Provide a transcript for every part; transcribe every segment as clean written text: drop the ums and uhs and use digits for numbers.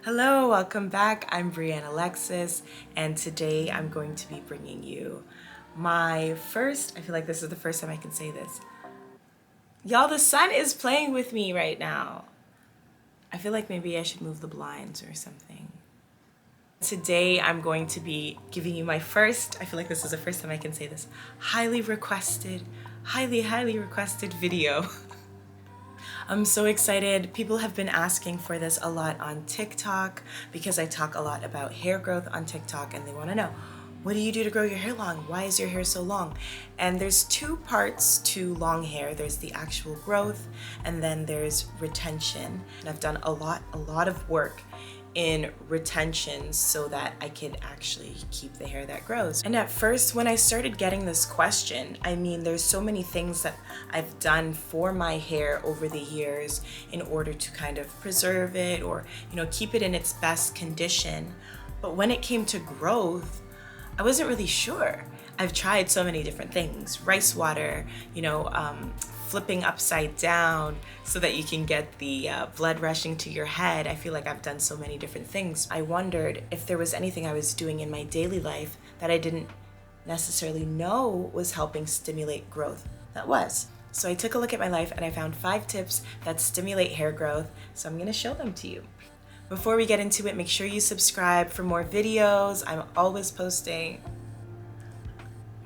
Hello, welcome back. I'm Bri-Anne Alexis, and today I'm going to be bringing you my first, I feel like this is the first time I can say this. Y'all, the sun is playing with me right now. I feel like maybe I should move the blinds or something. Today I'm going to be giving you my first, I feel like this is the first time I can say this, highly requested video. I'm so excited. People have been asking for this a lot on TikTok because I talk a lot about hair growth on TikTok, and they want to know, what do you do to grow your hair long? Why is your hair so long? And there's two parts to long hair. There's the actual growth, and then there's retention. And I've done a lot of work in retention so that I could actually keep the hair that grows. And at first, when I started getting this question, I mean, there's so many things that I've done for my hair over the years in order to kind of preserve it or, keep it in its best condition. But when it came to growth, I wasn't really sure. I've tried so many different things, rice water, flipping upside down so that you can get the blood rushing to your head. I feel like I've done so many different things. I wondered if there was anything I was doing in my daily life that I didn't necessarily know was helping stimulate growth. That was. So I took a look at my life and I found 5 tips that stimulate hair growth. So I'm gonna show them to you. Before we get into it, make sure you subscribe for more videos. I'm always posting.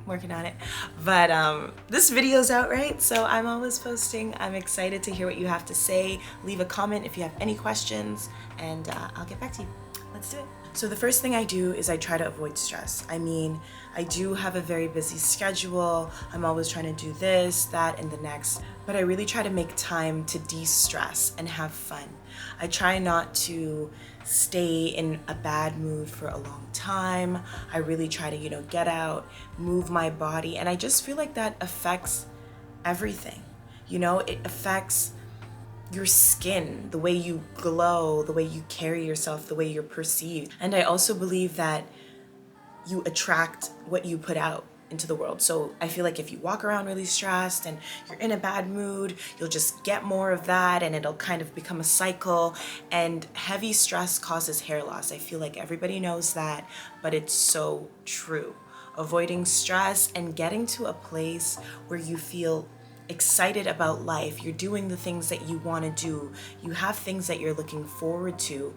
Working on it, but this video's out, right? So I'm always posting. I'm excited to hear what you have to say. Leave a comment if you have any questions, and I'll get back to you. Let's do it. So the first thing I do is I try to avoid stress. I mean, I do have a very busy schedule. I'm always trying to do this, that, and the next, but I really try to make time to de-stress and have fun. I try not to stay in a bad mood for a long time. I really try to, get out, move my body, and I just feel like that affects everything. It affects your skin, the way you glow, the way you carry yourself, the way you're perceived. And I also believe that you attract what you put out into the world. So I feel like if you walk around really stressed and you're in a bad mood, you'll just get more of that and it'll kind of become a cycle. And heavy stress causes hair loss. I feel like everybody knows that, but it's so true. Avoiding stress and getting to a place where you feel excited about life, you're doing the things that you want to do, you have things that you're looking forward to,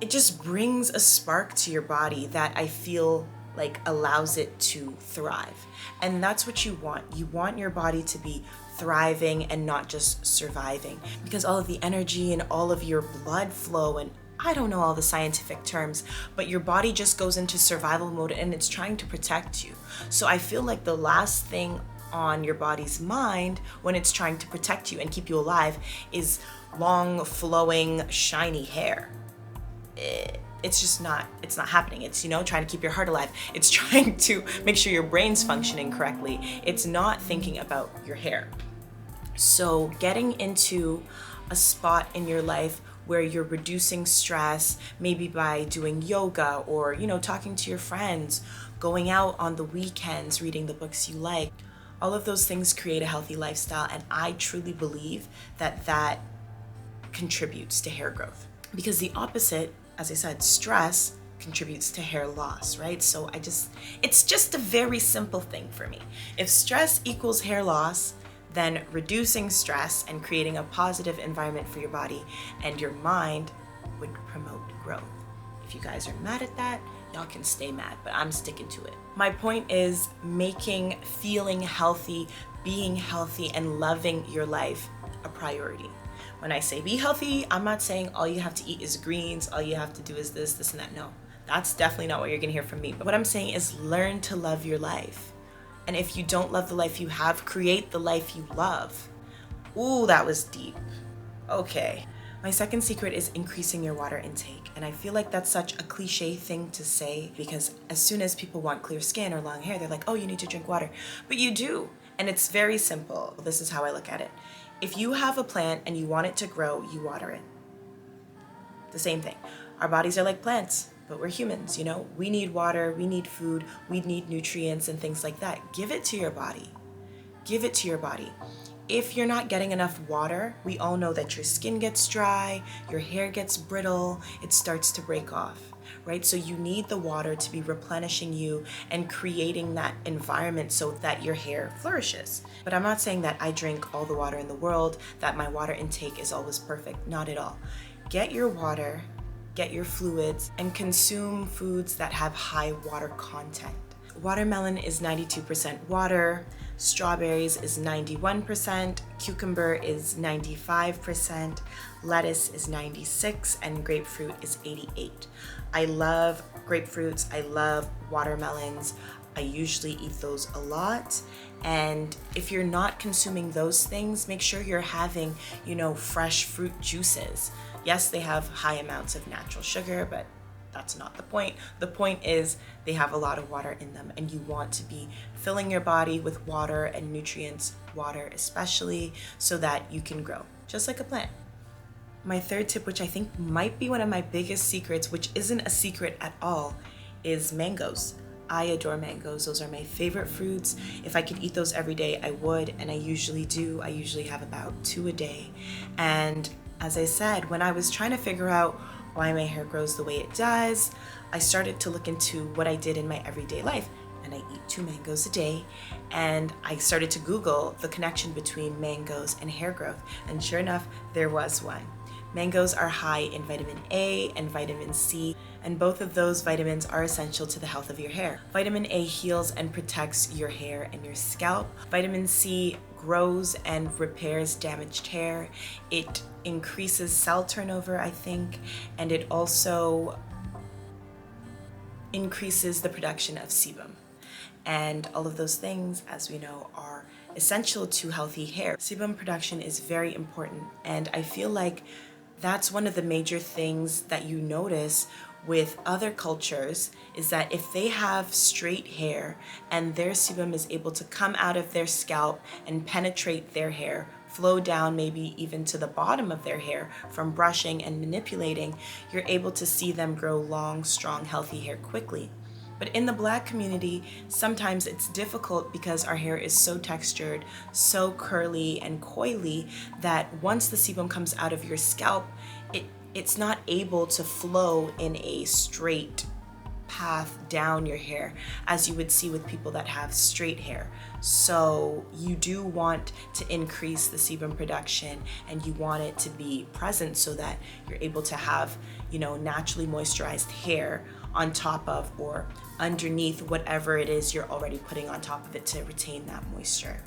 it just brings a spark to your body that I feel like allows it to thrive. And that's what you want. You want your body to be thriving and not just surviving, because all of the energy and all of your blood flow, and I don't know all the scientific terms, but your body just goes into survival mode and it's trying to protect you. So I feel like the last thing on your body's mind when it's trying to protect you and keep you alive is long, flowing, shiny hair. It's not happening. It's, trying to keep your heart alive. It's trying to make sure your brain's functioning correctly. It's not thinking about your hair. So getting into a spot in your life where you're reducing stress, maybe by doing yoga or, talking to your friends, going out on the weekends, reading the books you like. All of those things create a healthy lifestyle, and I truly believe that that contributes to hair growth. Because the opposite, as I said, stress contributes to hair loss, right? So it's just a very simple thing for me. If stress equals hair loss, then reducing stress and creating a positive environment for your body and your mind would promote growth. If you guys are mad at that, y'all can stay mad, but I'm sticking to it. My point is making feeling healthy, being healthy, and loving your life a priority. When I say be healthy, I'm not saying all you have to eat is greens, all you have to do is this, and that. No, that's definitely not what you're gonna hear from me. But what I'm saying is learn to love your life. And if you don't love the life you have, create the life you love. Ooh, that was deep. Okay. My second secret is increasing your water intake. And I feel like that's such a cliche thing to say, because as soon as people want clear skin or long hair, they're like, oh, you need to drink water. But you do. And it's very simple. This is how I look at it. If you have a plant and you want it to grow, you water it. The same thing. Our bodies are like plants, but we're humans, We need water, we need food, we need nutrients and things like that. Give it to your body. Give it to your body. If you're not getting enough water, we all know that your skin gets dry, your hair gets brittle, it starts to break off, right? So you need the water to be replenishing you and creating that environment so that your hair flourishes. But I'm not saying that I drink all the water in the world, that my water intake is always perfect, not at all. Get your water, get your fluids, and consume foods that have high water content. Watermelon is 92% water, strawberries is 91%, cucumber is 95%, lettuce is 96%, and grapefruit is 88%. I love grapefruits, I love watermelons. I usually eat those a lot. And if you're not consuming those things, make sure you're having, fresh fruit juices. Yes, they have high amounts of natural sugar, but that's not the point. The point is they have a lot of water in them, and you want to be filling your body with water and nutrients, water especially, so that you can grow, just like a plant. My third tip, which I think might be one of my biggest secrets, which isn't a secret at all, is mangoes. I adore mangoes. Those are my favorite fruits. If I could eat those every day, I would, and I usually do. I usually have about 2 a day. And as I said, when I was trying to figure out why my hair grows the way it does, I started to look into what I did in my everyday life. And I eat 2 mangoes a day. And I started to Google the connection between mangoes and hair growth. And sure enough, there was one. Mangoes are high in vitamin A and vitamin C, and both of those vitamins are essential to the health of your hair. Vitamin A heals and protects your hair and your scalp. Vitamin C grows and repairs damaged hair. It increases cell turnover, I think, and it also increases the production of sebum. And all of those things, as we know, are essential to healthy hair. Sebum production is very important, and I feel like that's one of the major things that you notice with other cultures, is that if they have straight hair and their sebum is able to come out of their scalp and penetrate their hair, flow down maybe even to the bottom of their hair from brushing and manipulating, you're able to see them grow long, strong, healthy hair quickly. But in the Black community, sometimes it's difficult because our hair is so textured, so curly and coily, that once the sebum comes out of your scalp, it's not able to flow in a straight path down your hair as you would see with people that have straight hair. So you do want to increase the sebum production, and you want it to be present so that you're able to have, naturally moisturized hair on top of or underneath whatever it is you're already putting on top of it to retain that moisture.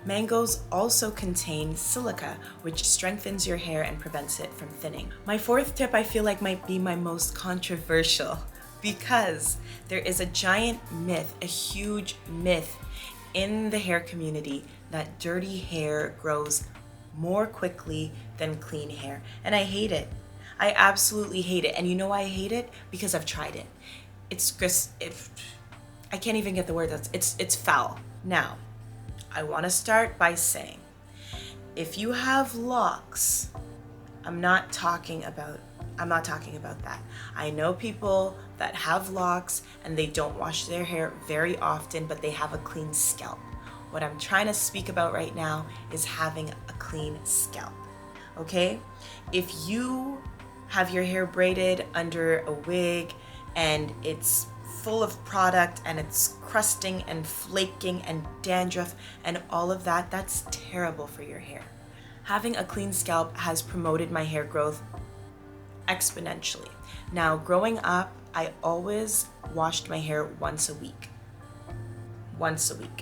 Mangoes also contain silica, which strengthens your hair and prevents it from thinning. My fourth tip I feel like might be my most controversial, because there is a giant myth, a huge myth in the hair community that dirty hair grows more quickly than clean hair. And I hate it. I absolutely hate it. And you know why I hate it? Because I've tried it. It's just, I can't even get the word out. It's foul. Now, I want to start by saying, if you have locks, I'm not talking about that. I know people that have locks and they don't wash their hair very often, but they have a clean scalp. What I'm trying to speak about right now is having a clean scalp, okay? If you have your hair braided under a wig and it's full of product and it's crusting and flaking and dandruff and all of that, that's terrible for your hair. Having a clean scalp has promoted my hair growth exponentially. Now, growing up, I always washed my hair once a week.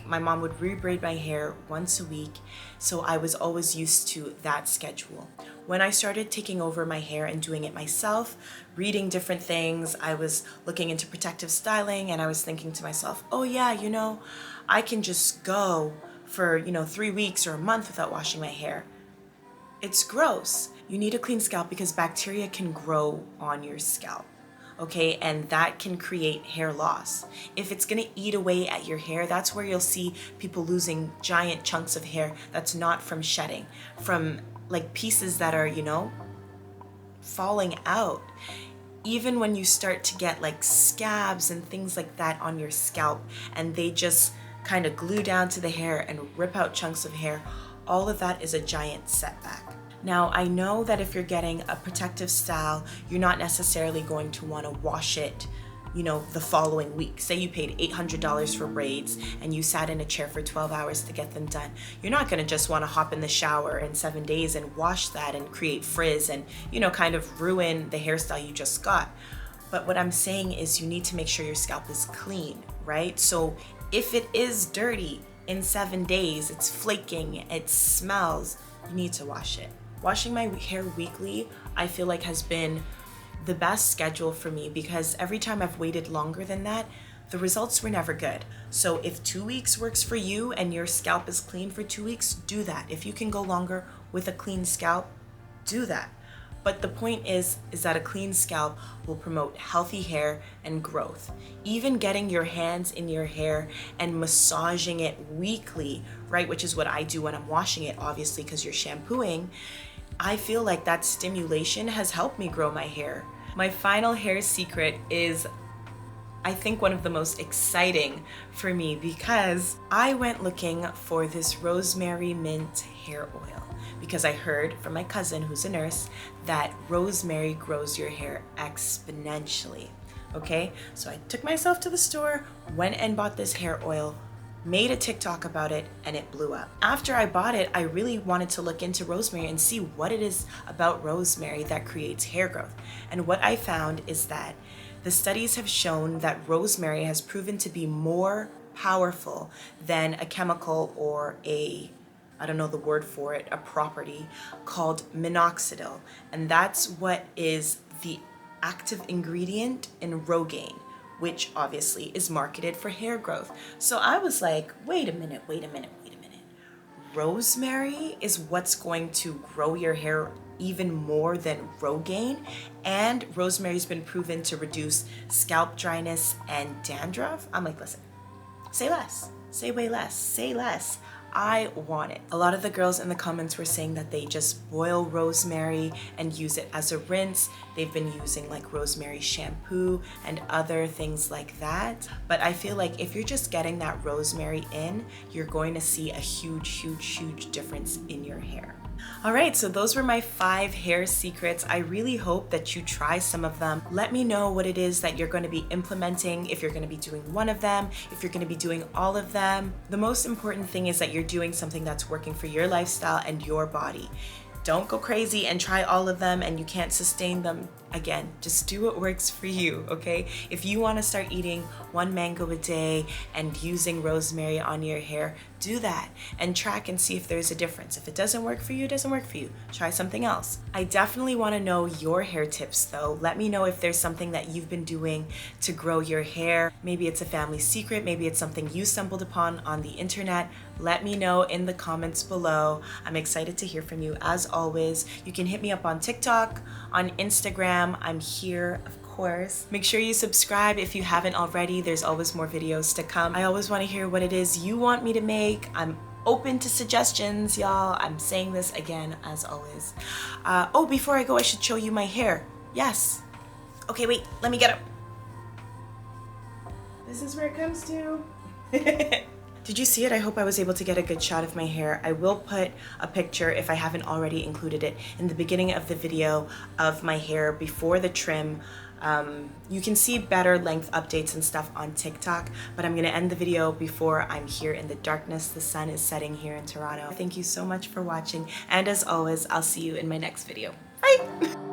My mom would rebraid my hair once a week, so I was always used to that schedule. When I started taking over my hair and doing it myself, reading different things, I was looking into protective styling, and I was thinking to myself, oh yeah, I can just go for, 3 weeks or a month without washing my hair. It's gross. You need a clean scalp because bacteria can grow on your scalp. Okay, and that can create hair loss. If it's gonna eat away at your hair, that's where you'll see people losing giant chunks of hair that's not from shedding, from like pieces that are, falling out. Even when you start to get like scabs and things like that on your scalp, and they just kind of glue down to the hair and rip out chunks of hair, all of that is a giant setback. Now, I know that if you're getting a protective style, you're not necessarily going to want to wash it, the following week. Say you paid $800 for braids and you sat in a chair for 12 hours to get them done. You're not going to just want to hop in the shower in 7 days and wash that and create frizz and, kind of ruin the hairstyle you just got. But what I'm saying is you need to make sure your scalp is clean, right? So if it is dirty in 7 days, it's flaking, it smells, you need to wash it. Washing my hair weekly, I feel like has been the best schedule for me because every time I've waited longer than that, the results were never good. So if 2 weeks works for you and your scalp is clean for 2 weeks, do that. If you can go longer with a clean scalp, do that. But the point is that a clean scalp will promote healthy hair and growth. Even getting your hands in your hair and massaging it weekly, right, which is what I do when I'm washing it, obviously, because you're shampooing, I feel like that stimulation has helped me grow my hair. My final hair secret is, I think, one of the most exciting for me because I went looking for this rosemary mint hair oil because I heard from my cousin who's a nurse that rosemary grows your hair exponentially. Okay, so I took myself to the store, went and bought this hair oil, made a TikTok about it, and it blew up. After I bought it, I really wanted to look into rosemary and see what it is about rosemary that creates hair growth. And what I found is that the studies have shown that rosemary has proven to be more powerful than a chemical or I don't know the word for it, a property called minoxidil. And that's what is the active ingredient in Rogaine, which obviously is marketed for hair growth. So I was like, wait a minute. Rosemary is what's going to grow your hair even more than Rogaine, and rosemary's been proven to reduce scalp dryness and dandruff. I'm like, listen, say less, say way less, say less. I want it. A lot of the girls in the comments were saying that they just boil rosemary and use it as a rinse. They've been using like rosemary shampoo and other things like that. But I feel like if you're just getting that rosemary in, you're going to see a huge difference in your hair. All right, so those were my 5 hair secrets. I really hope that you try some of them. Let me know what it is that you're going to be implementing, if you're going to be doing one of them, if you're going to be doing all of them. The most important thing is that you're doing something that's working for your lifestyle and your body. Don't go crazy and try all of them and you can't sustain them. Again, just do what works for you, okay? If you want to start eating 1 mango a day and using rosemary on your hair, do that and track and see if there's a difference. If it doesn't work for you, it doesn't work for you. Try something else. I definitely want to know your hair tips though. Let me know if there's something that you've been doing to grow your hair. Maybe it's a family secret, maybe it's something you stumbled upon on the internet. Let me know in the comments below. I'm excited to hear from you as always. You can hit me up on TikTok, on Instagram. I'm here, of course. Make sure you subscribe if you haven't already. There's always more videos to come. I always want to hear what it is you want me to make. I'm open to suggestions, y'all. I'm saying this again, as always. Oh, before I go, I should show you my hair. Yes. Okay, wait, let me get up. This is where it comes to. Did you see it? I hope I was able to get a good shot of my hair. I will put a picture, if I haven't already included it, in the beginning of the video of my hair before the trim. You can see better length updates and stuff on TikTok, but I'm gonna end the video before I'm here in the darkness. The sun is setting here in Toronto. Thank you so much for watching, and as always, I'll see you in my next video. Bye!